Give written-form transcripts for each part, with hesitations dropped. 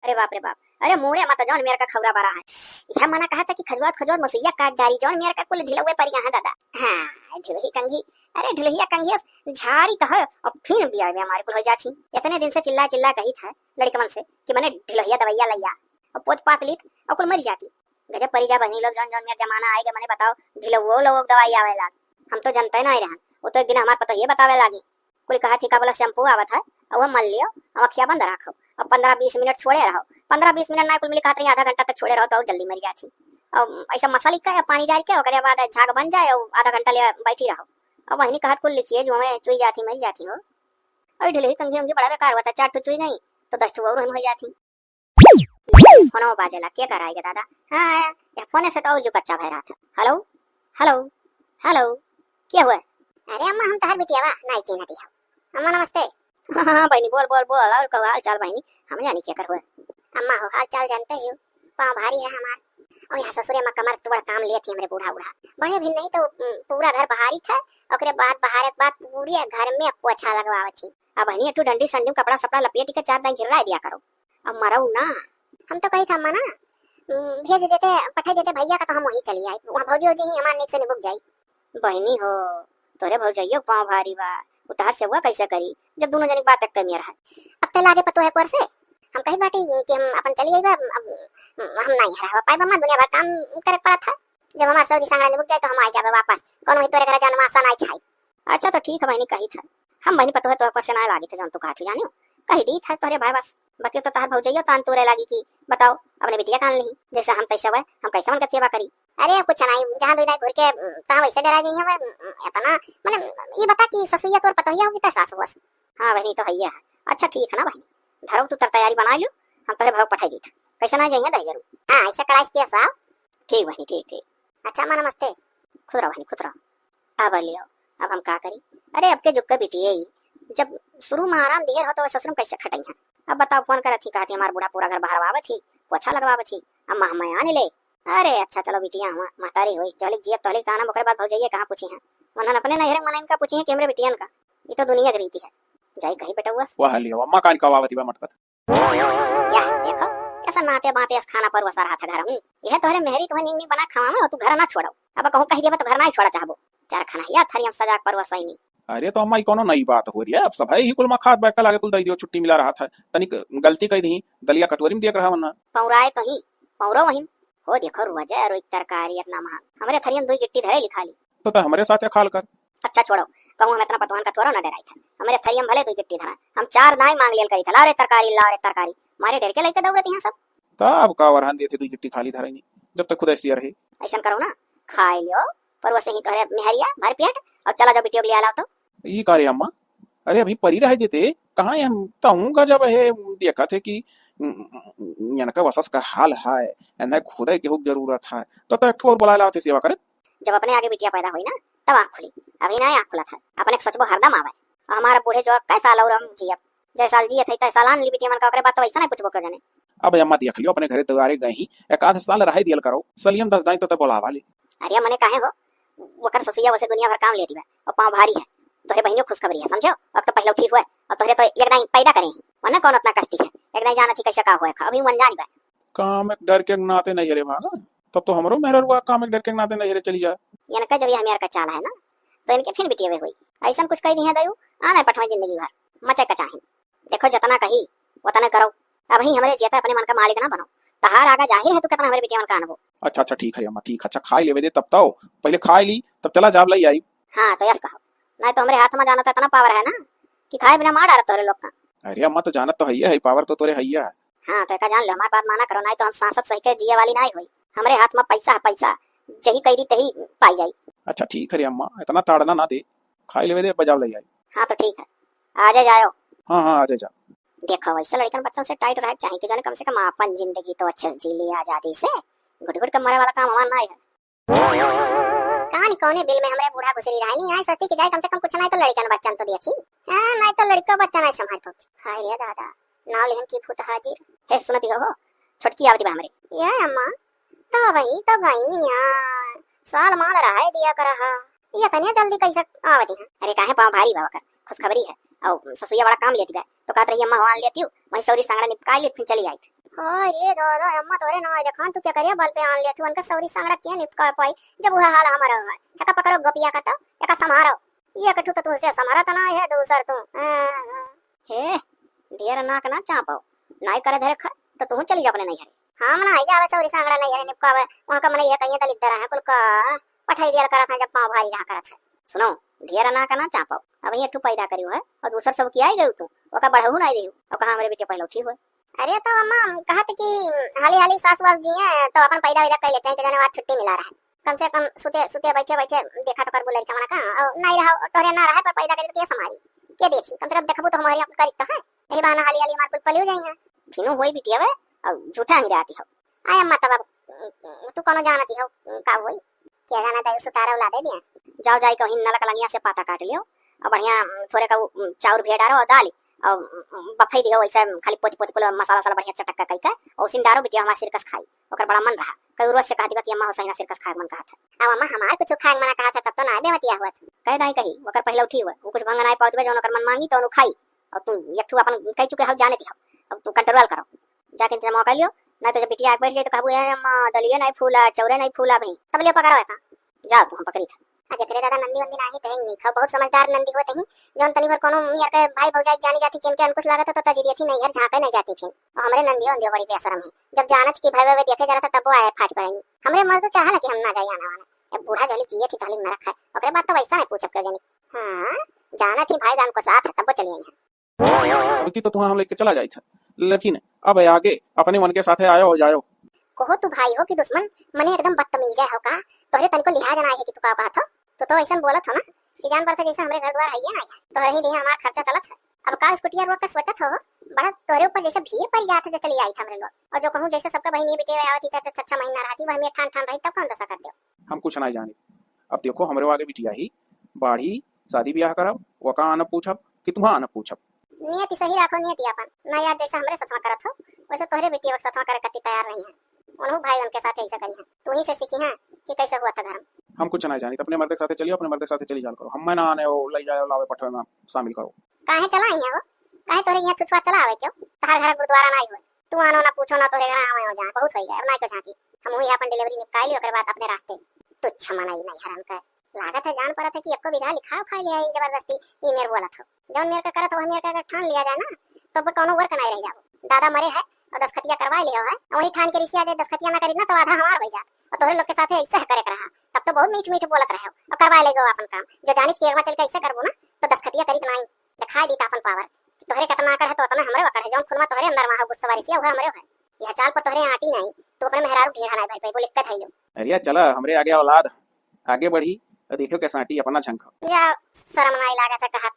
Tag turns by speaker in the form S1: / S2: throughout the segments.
S1: अरे बाप रे बाप, अरे मोड़े मत जौन मेरे का खौरा बारा है। यह मना कहा था कि खजवात खजवात मसैया काट डारी जौन मेरे का कुल ढिलवे पर यहाँ दादा। हाँ ढिलही कंघी, अरे ढिलहिया कंघी झाड़ी तो है और फिर भी आवे हमारे कुल हो जाती। इतने दिन से चिल्ला चिल्ला कही था लड़कमन से कि मैंने ढिलहिया दवाइया लैया और पोत पात लीत और कुल मर जाती। गजब परी जा बहनी लोग जौन जौन मेरा जमाना आएगा मैंने बताओ ढिलवो लोग दवाई आवे लाग। हम तो जनते नहीं रहन, वो तो एक दिन हमारे पता ये बतावे लागी कुल कहा थी का बोला शैम्पू आवत है और वह मल लियो और अखिया बंद रखो और 15-20 मिनट छोड़े रहो। 15-20 मिनट ना कुल मिली कहा आधा घंटा तक छोड़े रहो तो जल्दी मर जाती। और ऐसा मसाली का पानी डाल के और बाद झाग बन जाए और आधा घंटा ले बैठी रहो और वही कहत कुल लिखिए जो हमें चुई जाती मर जाती हो। और ढिलही कंघी उंगी बड़ा बेकार हुआ था, 4 चुई गई तो 10 और हो जाती। फोन बाजेला क्या कराएगा दादा। हाँ या फोन से तो और जो कच्चा भय रहा था। हेलो हेलो हेलो क्या हुआ? अरे अम्मा हम तार बिटिया नहीं चिन्हती हो। अम्मा नमस्ते। हाँ बहनी बोल बोल बोल और कहो हाल चाल बहनी, हम जानी क्या कर हुआ। अम्मा हो हाल चाल जानते ही हो, पाँव भारी है हमार और यहाँ ससुरे में कमर तो बड़ा काम लिए थी हमारे बूढ़ा बूढ़ा बड़े भी नहीं तो पूरा घर बहारी था और बाद बहारे के बाद पूरे घर में पोछा लगवावा थी। अब बहनी अटू डंडी संडी कपड़ा सपड़ा लपेट के 4 दिन गिरा दिया करो। अब मरो ना हम तो कही था अम्मा ना भेज देते पठा देते भैया का तो हम वहीं चली आई, वहाँ भौजी ही हमारे निक से निबुक जाई। बहनी हो तोरे भौजाइयो पाँव भारी बा उतार से हुआ कैसे करी जब दोनों जने बात कमी रहा। अब तक लागे पतो है कोर से हम कही बाटी कि हम अपन चली आई हम नहीं हरा पाए बम्मा दुनिया भर काम करे पड़ा था। जब हमारा सौरी सांगड़ा निबुक जाए तो हम आ जाबे वापस कौन वही तोरे घर जाने आसान आई छाई। अच्छा तो ठीक है बहनी कही था हम बहनी पतो है तो पर से ना लागी थे जब तू कहा थी जानियो कही दी था तोरे भाई बस बाकी तो तार भौजाइयो तान तोरे लागी कि बताओ अपने बिटिया कान नहीं जैसे हम तैसे हुए हम कैसे मन सेवा करी। अरे कुछ नहीं जहाँ दो घुर के ता वैसे डरा जाइए हमें इतना मतलब ये बता कि ससुइया तोर पता होगी तो सास बस। हाँ बहनी तो है। अच्छा ठीक है ना बहनी धरो तू तर तैयारी बना लो हम तोरे भाव पठाई दी था कैसे ना जाइए दही जरूर। हाँ ऐसा कड़ाई पिया साहब ठीक बहनी ठीक ठीक। अच्छा माँ नमस्ते। खुद रहो बहनी खुद रहो। अब लियो अब हम क्या करी। अरे अब के जुग के बिटिए जब शुरू में आराम देर हो तो ससुर कैसे खटाई है। अब बताओ फोन कर थी कहती हमारा बूढ़ा पूरा घर बहरवावत थी पोछा लगवावत थी अम्मा हम आने ले। अरे अच्छा चलो बिटिया हुआ महतारी हुई जलिक जियब तोलिक गाना बकरे बात भौजाइए कहाँ पूछी है उन्होंने अपने नहर मन इनका पूछी है कि हमरे बिटियन का ये तो दुनिया की रीति है। जाई कहीं बेटा हुआ
S2: वाह लियो अम्मा कान का वावती बा मटकत
S1: या देखो ऐसा नाते बाते खाना पर वसा रहा था घर हूं यह तोहरे मेहरी तो नहीं बना खावा में तू घर ना छोड़ो अब कहूं कह दिया तो घर ना ही छोड़ा चाहबो 4 खाना या थरियम सजा पर वसा ही नहीं।
S2: अरे तो अम्मा कोनो नई बात हो रही है अब सब है ही कुल में खाद बैठा लागे कुल दई दियो छुट्टी मिला रहा था तनिक गलती कही दी दलिया कटोरी में दिया रहा वरना
S1: पौराए तो ही पौरो वही हो देखो रुआ रोज तरकारी इतना महान हमरे थरियन 2 गिट्टी धरे लिखा ली
S2: तो हमारे साथ खाल कर।
S1: अच्छा छोड़ो कहूं हम इतना पतवान का थोड़ा ना डराई था हमारे थरियम भले 2 गिट्टी धरा हम 4 दाई मांग लियल करी था लारे तरकारी मारे डर के लेके दौड़ते हैं सब
S2: तब का वरहान देते 2 गिट्टी खाली धराई नहीं जब तक खुद ऐसी रहे।
S1: ऐसा करो ना खाए लियो पर वैसे ही तोहरे मेहरिया भर पेट और चला जाओ बिटियो के लिए लाओ तो
S2: ये कार्य अम्मा अरे अभी परी रह देते कहाँ हम ताऊंगा जब है देखा थे कि का वसस का हाल है न खुदा के हुक जरूरत है तो एक और बुला लाते सेवा करे।
S1: जब अपने आगे बिटिया पैदा हुई ना तब आँख खुली अभी ना आँख खुला था अपने सोचबो हरदम आवे और हमारा बूढ़े जो कैसा साल और हम जियब जय साल जिए थे तै साल ली बिटिया मन का ओकरे बात तो वैसा नहीं पूछबो कर जाने।
S2: अब अम्मा देख लियो अपने घरे दुआरे गई ही एक आध साल रह दियल करो सलियम 10 दाई तो बुलावा ले।
S1: अरे मने काहे हो वो कर ससुइया वैसे दुनिया भर काम लेती है और पाँव भारी है तोहरे बहनियों खुशखबरी है समझो अब तो पहले ठीक हुआ और तोहरे तो एक दाई पैदा करे ही वरना कौन उतना कष्टी है एक दाई जाना थी कैसे का हुआ अभी मन जानी बा
S2: काम एक डर के नाते नहीं रे भागा तब तो हमरो मेहर हुआ काम एक डर के नाते नहीं रे चली जा
S1: इनका जब ये हमार का चाल है ना तो इनके फिर बिटिया हुई ऐसा कुछ कह दी है दयू आना पठवा जिंदगी भर मचे का चाहे देखो जितना कही उतना करो अब ही हमारे जेता अपने मन का मालिक ना बनो तहार आगा जाहिर है तो कितना हमारे बिटिया मन का अनुभव।
S2: अच्छा अच्छा ठीक है अम्मा ठीक अच्छा खा लेवे दे तब तो पहले खा ली तब चला जाब लई आई।
S1: हाँ तो यस कहो नहीं तो हमारे हाथ में जाना तो इतना पावर है ना कि खाए बिना मार डाल तोरे लोग का।
S2: अरे अम्मा तो जानत तो है पावर तो तोरे हैया है।
S1: हाँ तो का जान लो हमारी बात माना करो नहीं तो हम सांसद सही के जिए वाली नहीं हुई हमारे हाथ में पैसा है पैसा जही कही दी तही पाई जाई।
S2: अच्छा ठीक है अम्मा इतना ताड़ना ना दे खाई लेवे दे बजाव लई आई।
S1: हाँ तो ठीक है आजे जाओ।
S2: हाँ हाँ आजे जा।
S1: देखो वैसे लड़कन बच्चों से टाइट रह चाहिए कि जो कम से कम अपन जिंदगी तो अच्छे से जी ली आजादी से घुट घुट कर मरे वाला काम हमारा नहीं है। कहानी कौने बिल में हमरे बूढ़ा घुसरी रहा नहीं आए सोचती कि जाए कम से कम कुछ नहीं तो लड़कन बच्चन तो देखी हां नहीं तो लड़का बच्चा नहीं संभाल पाती। हाय रे दादा नाव लेहन की भूत हाजिर है सुनती हो छोटकी आवती बा हमरे ये अम्मा तो वही तो गई यार साल माल रहा है दिया कर रहा ये तने जल्दी कैसे आवती है। अरे काहे पाँव भारी बाबा कर खुशखबरी है और ससुया बड़ा काम लेती है तो कहत रही अम्मा हवान लेती हूँ वही सौरी सांगड़ा निपका ली फिर चली आई अरे दादा अम्मा तोरे ना देखन तू क्या करिया बल पे आन ले तू उनका सौरी सांगड़ा क्या निपका पाई जब वह हाल हमारा है का पकड़ो गपिया का तो एका संभारो ये कठू तो तुझसे संभारा तो ना है दूसर तू हे ढेर नाक ना चापो नाई करे धरे खा तो तू चली जा अपने नहीं हरे हां मना आई जावे सौरी सांगड़ा नहीं हरे निपकावे वहां का मने ये कहिए दलित दरा है कुल का पठाई दिया करा था जब पांव भारी रहा करा था सुनो ढेर नाक ना चापो अब ये तू पैदा करियो है और दूसर सब की आई गई तू ओका बढ़ऊ नहीं देहू और कहां हमरे बेटे पहले उठी हुए अरे तो अम्मा कहत कि हाली हाली सास वास जी हैं तो अपन पैदा वैदा कर लेते हैं तो बाद छुट्टी मिला रहा है कम से कम सुते सुते बैठे बैठे देखा तो कर बोले का मना का और नहीं रहा तोरे ना रहा पर पैदा करे तो के समारी के देखी कम से कम देखबू तो हमारी अपन करी तो है यही बहाना हाली हाली मार पल हो जाएंगे फिनो होई बिटिया वे और झूठा ही रहती हो आय अम्मा तब तू कोनो जानती हो का होई क्या जाना था सुतारा उला दे दिया जाओ जाई कहीं नलक लंगिया से पाता काट लियो और बढ़िया थोड़े का चाउर भेड़ डारो और दाल और बफाई दियो वैसे खाली पोती पोती को मसाला साला बढ़िया चटक कई का और सिंडारो बिटिया हमार सिरकस खाई ओकर बड़ा मन रहा कई रोज से कहती बा कि अम्मा हुसैना सिरकस खाए मन कहा था अब अम्मा हमार कुछ खाए मना कहा था तब तो ना बेमतिया हुआ कह दाई कही ओकर पहले उठी हुआ वो कुछ भंगना पावत जो ओकर मन मांगी तो खाई और तू यठू अपन कह चुके हो जाने थी अब तू कंट्रोल करो जाके जमा कर लियो ना तो जब बिटिया एक बैठ जाए तो कहबू अम्मा दलिया नहीं फूला चौरे नहीं फूला भाई तब ले पकड़ो का जाओ तू हम पकड़ी था अजय तेरे दादा नंदी वंदी नहीं कहीं नहीं खा बहुत समझदार नंदी होते ही जोन तनी भर कोनो यार के भाई भौजाई जानी जाती किन के अंकुश लागत तो तजी थी नहीं यार झांके नहीं जाती फिर और हमरे नंदी वंदी बड़ी बेशरम है जब जानत की भाई वे देखे जरा था तब वो आए फाट पड़ेंगी हमरे मर्द तो चाहला कि हम ना जाए आना वाला अब बूढ़ा जोली जिए थी ताली में रखा है ओकरे बात तो वैसा नहीं पूछब कर जानी हां जाना थी भाई जान को साथ तब वो चली आई
S2: है कि तो तुम हम लेके चला जाई था लेकिन अब आगे अपने मन के साथ आयो हो जायो
S1: कहो तू भाई हो कि दुश्मन मने एकदम बदतमीज है हो का तोरे तनको लिहाज ना है कि तू का कहा था तो ऐसा बोलत हो ना कि जान पड़ता जैसे हमरे घर द्वार आइए ना तो रही दे हमारा खर्चा चलत है अब का स्कूटिया रोक के सोचत हो बड़ा तोरे ऊपर जैसे भीड़ पड़ जात जो चली आई था हमरे लोग और जो कहूं जैसे सबका बहनी बेटे आवती था अच्छा महीना रहती वह में ठान ठान रही तब कौन दशा करते हो
S2: हम कुछ नहीं जाने अब देखो हमरे आगे बिटिया ही बाढ़ी शादी ब्याह करब वो का आना पूछब कि तुम्हां आना पूछब
S1: नियति सही रखो नियति अपन ना यार जैसा हमरे सतवा करत हो वैसे तोहरे बेटी वक्त सतवा करे कति तैयार नहीं है उन्हों भाई उनके साथ ऐसा करी है तू ही से सीखी है कि कैसे हुआ था धर्म
S2: हम कुछ नहीं जानी अपने मर्द के साथ चलिए अपने मर्द के साथ चली जान करो हम ना आने वो ले जाओ लावे पठवे में शामिल करो
S1: काहे चला आई है वो काहे तोरे यहाँ छुछवा चला आवे क्यों तार घर गुरुद्वारा नहीं हुए तू आनो ना पूछो ना तोरे घर आवे हो जाए बहुत हो गया अब नहीं तो झांकी हम हुई अपन डिलीवरी निपटाई लियो ओकर बाद अपने रास्ते तुच्छ मनाई नहीं हराम का लागत है जान पड़ा था कि आपको विधा लिखा खा लिया जबरदस्ती ये मेरे बोला था जब मेरे का करत हो मेरे का ठान लिया जाए ना तो कोनो वर्क नहीं रह जाओ दादा मरे है और दस्खतिया करवा लियो है वही ठान के रिसिया जाए दस्खतिया ना करी ना तो आधा हमार हो जात और तोहरे लोग के साथ ऐसे करे रहा तब तो बहुत मीठ मीठ बोलत रहे और करवा लेगो अपन काम जो जानित के एक बार चल के ऐसे करबो ना तो दस्खतिया करी नहीं दिखाई दी अपन पावर तोहरे कितना आकड़ है तो उतना हमरे वकड़ है जौन खुनमा तोहरे अंदर में गुस्सा वाली से हमरे है यह चाल पर तोहरे आटी नहीं तो अपने मेहरारू ढेर नहीं भाई बोल लिखत है लो
S2: अरे चला हमरे आगे औलाद आगे बढ़ी और देखो कैसा आटी अपना झंखा
S1: या शर्म नहीं लागत है कहा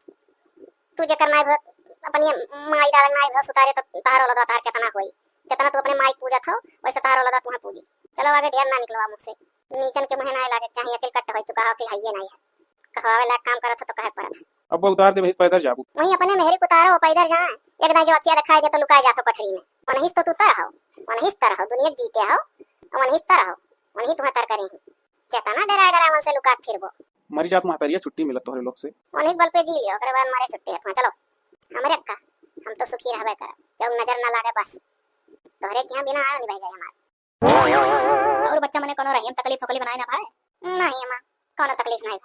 S1: तू जे करना है अपन ये माई दाल नहीं भस उतारे तो तारो लगा तार कितना होई जितना तू अपने माई पूजा था वैसे तारो लगा तू पूजी चलो आगे ढेर ना निकलवा मुझसे नीचन के मुहे ना लागे चाहिए अकेल कट हो चुका हो कि हइये नहीं है कहवावे लायक काम करत तो कहे पड़त
S2: अब उतार दे भैंस पैदल जाबू
S1: वही अपने मेहरी को उतारो पैदल जा एक दाई जो अखिया दिखाई दे तो लुका जा सो पठरी में वनहिस तो तू तर हो वनहिस तर हो दुनिया जीते हो वनहिस तर हो वनहि तुम्हें तर करे चेतना डरा मन से लुका फिरबो
S2: मरी जात महतरिया छुट्टी मिलत तोहरे लोग से
S1: वनहि बल पे जी लियो ओकरे बाद मारे छुट्टी है चलो हमरे अक्का हम तो सुखी रहबे कर जब नजर ना लागे बस तोहरे के यहाँ बिना आयो नहीं भाई हमार और बच्चा मने कोनो रहीम तकलीफ फकली बनाए ना भाई नहीं मां कोनो तकलीफ नहीं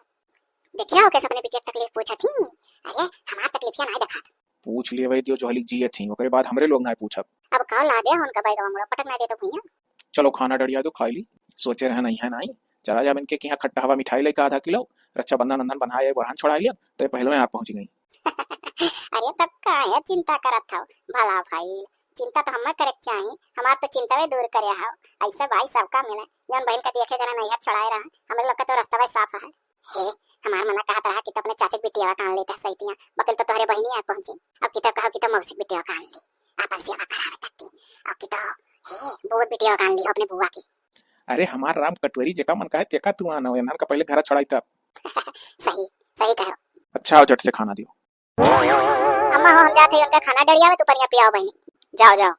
S1: देखिया हो कैसे अपने पीछे तकलीफ पूछा थी अरे हमार तकलीफिया नहीं देखा
S2: पूछ लिए भाई जो हली जिए थी ओकरे बाद हमरे लोग नहीं पूछब
S1: अब कौन ला दे उनका भाई का मुड़ा पटक नहीं दे तो भैया
S2: चलो खाना डड़िया दो खाई ली सोचे रहे नहीं है नहीं चला जा इनके यहाँ खट्टा हवा मिठाई लेकर आधा किलो रक्षा बंधन अंधन बनाया बरहान छोड़ा लिया तो पहले में यहाँ पहुंच गई
S1: अरे तब का है चिंता करत था भला भाई चिंता तो हमें करे चाहिए हमार तो चिंता वे दूर करे हां ऐसा भाई सबका मिले जन बहन का देखे जरा नहीं चढ़ाए रहा हमरे लोग का तो रास्ता भाई साफ है हे हमार मना कहत रहा कि तो अपने चाचा बिटिया कान लेता सैतिया बकल तो तोहरे बहनी आ पहुंचे अब की तो कहो कि तो मौसी बिटिया कान ली आपन सेवा करावे तकती अब की तो हे बहुत बिटिया कान ली अपने बुआ की
S2: अरे हमार राम कटोरी जेका मन कहे तेका तू आना एनहर का पहले घर छड़ाई तब
S1: सही सही कहो
S2: अच्छा आओ झट से खाना दियो
S1: अम्मा हम जाते उनका खाना डड़िया में तू परिया पियाओ बहनी जाओ जाओ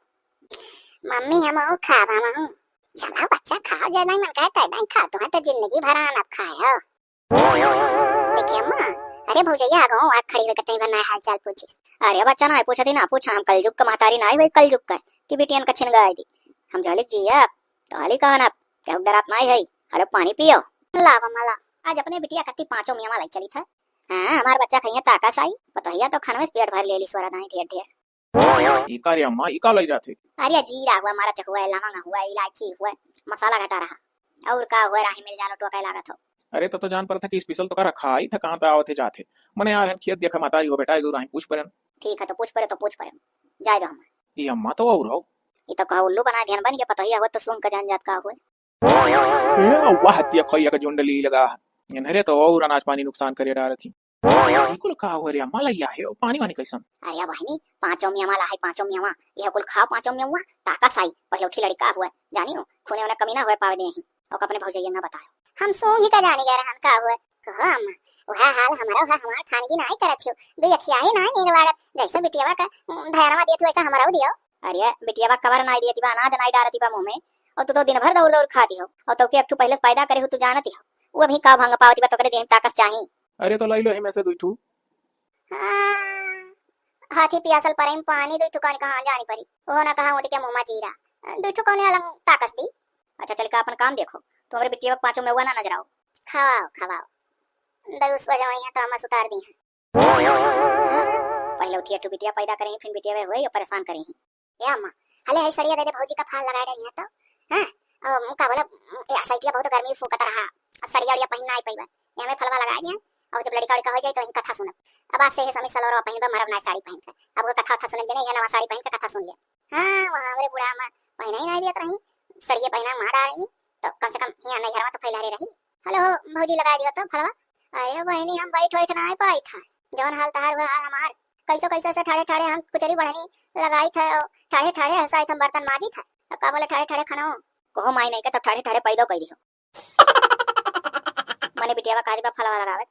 S1: मम्मी हम खावा महू चला बच्चा खाओ ज्यादा ही मन कहता है नहीं खा तो जिंदगी भर आना खाए देखिए अम्मा अरे भौजैया आ गो आग खड़ी हुई कतई बना हाल चाल पूछी अरे बच्चा ना पूछा थी ना पूछा हम कलजुग का महतारी ना आई वही कलजुग का कि बेटियन का छिन गई दी हम जलिक जी अब तो हाली कहन अब क्या डरात नहीं है। अरे पानी पियो लावा माला आज अपने बिटिया कत्ती पांचों मियाँ वाला चली था। हाँ हमार बच्चा खइया ताकस आई पतोहिया तो खाना में पेट भर ले ली सोरा दाई ढेर ढेर।
S2: ई का रे अम्मा ई का लई जाथे।
S1: अरे जीरा हुआ मारा हुआ लवंग हुआ इलायची हुआ मसाला घटा रहा और का हुआ राही मिल जानो टोका लागत हो।
S2: अरे तो जान पर था कि स्पेशल तो का रखा आई था कहां ता आवत है जाथे मने यार हम खेत देखा मातारी हो बेटा गुरु पूछ परन।
S1: ठीक है तो पूछ परे जाए दो हम
S2: ई अम्मा तो और हो
S1: ये तो कहा उल्लू बना ध्यान बन गया पतोहिया हुआ तो सुन का जान जात का हुआ।
S2: ए वाह हत्या खइया का झुंडली लगा इनहरे तो और अनाज पानी नुकसान करे डार थी। बिल्कुल का हो रे अम्मा लइया है पानी वानी कैसन।
S1: अरे बहनी पांचों मियाँ वाला है पांचों मियाँ यह कुल खाओ पांचों मियाँ हुआ ताकस आई पहले उठी लड़का हुआ जानी हो खूने वाला कमी ना हुआ पावे दे और अपने भौजैया ना बतायो हम सो ही का जाने गए रहन का हुआ कहो अम्मा वह हाल हमारा वह हमार खानगी नहीं करत थियो दो अखिया ही ना नीक लागत जैसे बिटियावा का धयानवा दिए थियो ऐसा हमारा दियो। अरे बिटियावा कवर ना दिए तिबा अनाज नहीं डारती बा मुंह में और तू तो दिन भर दौड़ दौड़ खाती हो और तो के एक पहले पैदा करे हो तू जानती हो वो अभी का भंग पावती बा तो करे देह ताकस चाहिए।
S2: अरे तो लई लो में से दुइठू
S1: हाथी पियासल परे पानी दुइठू कौन कहां जानी पड़ी वो ना कहा उठ के मुंह में जीरा दुइठू कौन अलग ताकस दी। अच्छा चल का अपन काम देखो तुम्हारे बिटिया पांचों में हुआ ना नजर आओ खवाओ दस बजे तो हम उतार दी पहले उठिए तू बिटिया पैदा करें फिर बिटिया हुए या परेशान करें या अम्मा हले है सड़िया दे दे भौजी का फाल लगा रही है तो हां का बोला या साइकिल बहुत गर्मी फूकत रहा सड़िया उड़िया पहनना आई पईबा यहां में फलवा लगा दिया और जब लड़का लड़का हो जाए तो ही कथा सुन अब आज से समय सलोरा पहन दो मरब ना साड़ी पहन के अब वो कथा सुन देने ये नवा साड़ी पहन के कथा सुन लिया। हां वहां हमरे बुढ़ा में पहना ही नहीं दिया रही सड़िया पहना मार डाली तो कम से कम यहां नहीं हरवा तो फैला रही। हेलो भौजी लगा दियो तो फलवा। अरे बहनी हम बैठ बैठ ना पाई था जौन हाल तहार हुआ हाल हमार कैसे से ठाड़े ठाड़े हम कुचरी बढ़नी लगाई था ठाड़े ठाड़े हंसाई था बर्तन माजी था अब का बोले ठाड़े ठाड़े खाना कहो माई नहीं के तो ठाड़े ठाड़े पैदा कर दियो मने बिटिया का काजबा फलवा लगावे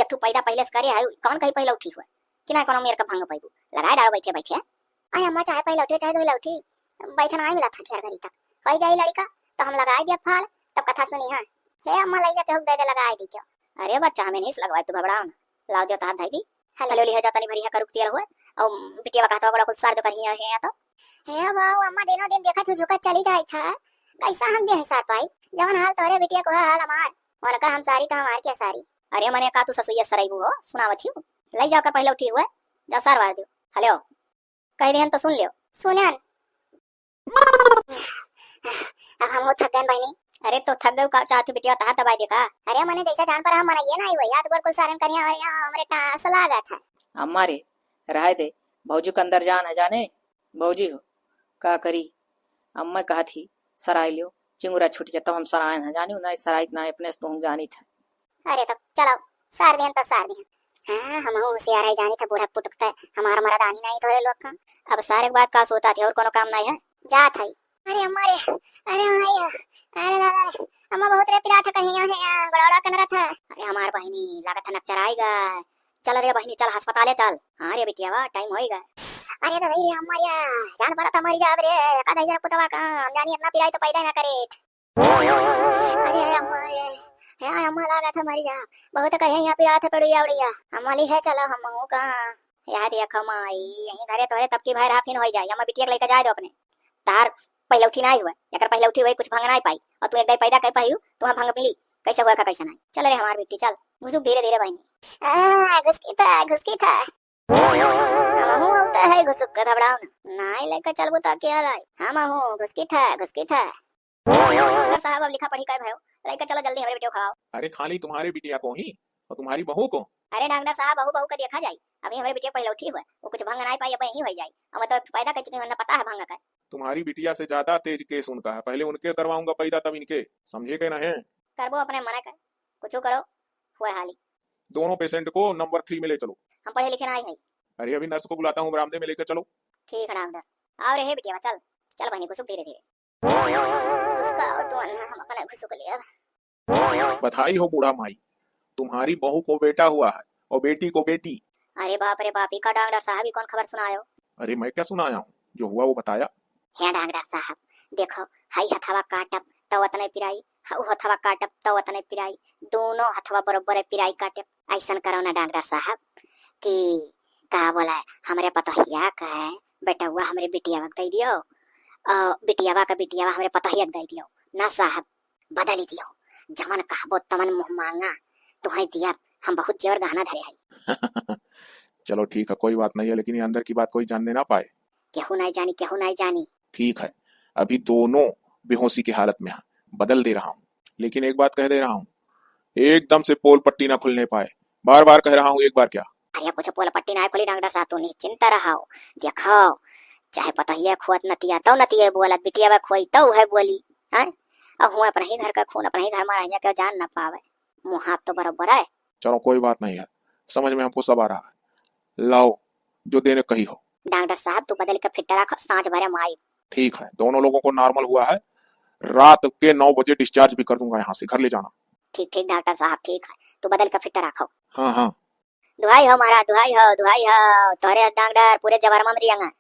S1: यठू पैदा पहले से करे है कौन कहीं पहले उठी हुआ कि ना कोनो मेरे का भंग पाइबू लगाए डाल बैठे बैठे आई अम्मा चाहे पहले उठे चाहे दो उठी बैठना नहीं मिला था खैर घड़ी तक होई जाई लड़का तो हम लगाए दिया फल तब कथा सुनी है हे अम्मा ले जाके हुक दे दे लगाए दी क्या। अरे बच्चा हमें नहीं लगवाए तू घबराओ ना लाओ दियो तार धाई दी हेलो लिया जाता नहीं भरिया करुक तियर हुआ और बिटिया का कहता बड़ा कुछ सार दो करिया है तो हे बाऊ अम्मा दिनों दिन देखा तू झुका चली जाई था कैसा हम दे सार पाई जवन हाल तोरे बिटिया को हाल हमार और का हम सारी तो हमार क्या सारी। अरे मने का तू ससुइया सरईबू हो सुनावत हूं ले जाकर पहले उठी हुआ जा सार वार दियो हेलो कह देहन तो सुन लियो सुनन अब हम थक गए बहनी। अरे तो थक गए का चाहती बिटिया तार दबाई देखा। अरे मने जैसा जान पर हम मना ये नहीं हुआ याद गोर कुल सारन करिया और यहां हमरे टास लगा था।
S3: अम्मा रे रह दे भौजी के अंदर जान है जाने भौजी हो का करी अम्मा कहा थी सराय लियो चिंगुरा छूट जाता हम सराय न जानी ना सराय ना अपने से तुम जानी था।
S1: अरे तो चलो सार देन तो सार देन हां हम होशियार है जानी था बूढ़ा पुटकता हमारा मर्दानी नहीं थोड़े लोग का अब सारे बात का सोता थे और कोनो काम नहीं है जा था। अरे अम्मा रे अरे माया अरे दादा रे अम्मा बहुत रे पिरा था कहीं है बड़ा कन रहा था। अरे हमार बहनी लागत नक चराएगा चल रे बहनी चल अस्पताल चल। हां रे बिटिया वा टाइम होएगा। अरे दादा रे अम्मा रे जान पड़ा था मरी जाब रे का दाई जरा पुतवा का हम जानी इतना पिराई तो पैदा ना करे। अरे अम्मा रे है अम्मा लगा था मरी जा बहुत कहे यहां पिरा था पड़िया उड़िया अम्मा ली है चलो हम हूं का याद या खमाई यहीं घरे तोरे तब की भाई राफिन हो जाए अम्मा बिटिया लेके जाए दो अपने तार पहले उठी नहीं हुआ याकर पहले उठी हुई कुछ भंग नहीं पाई और तू एक दाई पैदा कर पाई तू हम भंग मिली कैसे हुआ का कैसे नहीं। चल रे हमार बेटी चल घुसुक धीरे धीरे बहनी घुसकी था हम हूं होता है घुसुक का घबराओ ना नहीं लेकर चलबो तो क्या लाई हम हूं घुसकी था साहब अब लिखा पढ़ी काय भयो लेकर चलो जल्दी हमारे बेटे खाओ।
S2: अरे खाली तुम्हारे बिटिया को ही और तुम्हारी बहू को।
S1: अरे डॉक्टर साहब बहू का देखा जाए अभी हमारे बिटिया पहले उठी हुआ वो कुछ भंग नहीं पाई अब यही हो जाए अब तो पैदा कर चुकी पता है भंग का।
S2: तुम्हारी बिटिया से ज्यादा तेज केस उनका है पहले उनके करवाऊंगा पैदा तब इनके समझे के नहीं।
S1: करबो अपने मना कर कुछ करो हुआ हाली
S2: दोनों पेशेंट को नंबर 3 में ले चलो।
S1: हम पढ़े लिखे नहीं है।
S2: अरे अभी नर्स को बुलाता हूँ बरामदे में लेकर चलो।
S1: ठीक है डॉक्टर आओ रे बिटिया चल चल बहनी घुसुक धीरे धीरे उसका तो हम अपना घुसुक लिया।
S2: बधाई हो बूढ़ा माई तुम्हारी बहू को बेटा हुआ है और बेटी को बेटी।
S1: अरे बाप रे बाप का डॉक्टर साहब ही कौन खबर सुनायो।
S2: अरे मैं क्या सुनाया हूँ जो हुआ वो बताया
S1: है डॉक्टर साहब देखो हाई हथवा काटब तो वतने पिराई हऊ हथवा काटब तो वतने पिराई दोनों हथवा बरोबर पिराई काटब ऐसा करो ना डॉक्टर साहब कि का बोला हमरे पतोहिया का है बेटा हुआ हमरे बिटिया वक्त दे दियो बिटियावा का बिटियावा हमरे पता ही दे दियो ना साहब, बदल ही दियो, जमन कहबो तमन मुंह मांगा तुहै दिया, हम बहुत जेवर गहना धरे है।
S2: चलो ठीक है, कोई बात नहीं है, लेकिन ये अंदर की बात कोई जानने ना पाए।
S1: केहू नहीं जानी, केहू नहीं जानी।
S2: ठीक है, अभी दोनों बेहोशी की हालत में हैं, बदल दे रहा हूँ, लेकिन एक बात कह दे रहा हूँ, एकदम से पोल पट्टी ना खुलने पाए। बार बार कह रहा हूँ, एक बार क्या।
S1: अरे कुछ पोल पट्टी ना खोली डॉक्टर साहब, तू निश्चिंत रहो, देखाओ चाहे पता ही है खुआत नतिया तो नतिया बोला, बिटिया खोई तो है बोली है। अब हुआ अपना ही घर का खून अपना ही घर में रह के जान ना पावे, मुँह हाथ तो बराबर है।
S2: चलो कोई बात नहीं है, समझ में हमको सब आ रहा है, लाओ जो देने कही हो।
S1: डॉक्टर साहब तू बदल के फिट रख, सांझ भरे माई।
S2: ठीक है, दोनों लोगों को नॉर्मल हुआ है, रात के 9 बजे डिस्चार्ज भी कर दूंगा यहाँ से, घर ले जाना।
S1: ठीक ठीक डॉक्टर साहब ठीक है, तू बदल के फिट रखो।
S2: हाँ हाँ,
S1: दुहाई हो महाराज, दुहाई हो तोहरे डॉक्टर पूरे जवार में रियंगा।